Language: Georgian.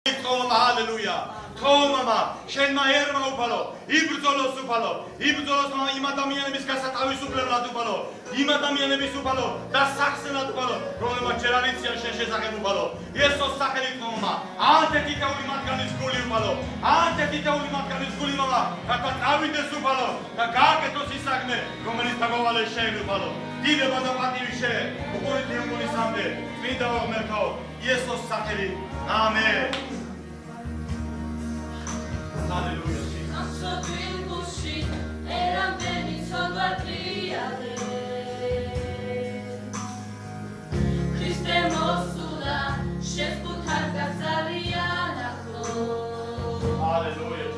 Hallelujah. Mama, შენ მაერმა უფალო, იბრძოლოს უფალო, იბრძოლოს იმ ადამიანების გასათავისუფლებლად უფალო, იმ ადამიანების უფალო და სახსენად უფალო, რომლებმაც ჯერ არ იციან შენ შესახებ უფალო. იესოს სახელით მama, ანტე თითოეული მათგანის გული უფალო, ანტე თითოეული მათგანის გული mama, რათა წავიდეს უფალო და გააკეთოს ის საქმე, რომელიც დაგავალეს შენ უფალო. დიდება და პატივი შენ, უყურით იმუნისამდე, წმინდა ღმერთო, იესოს სახელით. ამენ. Hallelujah. I'm so beautiful, she and I'm bending so badly. Christe Mosula, chef Butarga Zaliana. Hallelujah.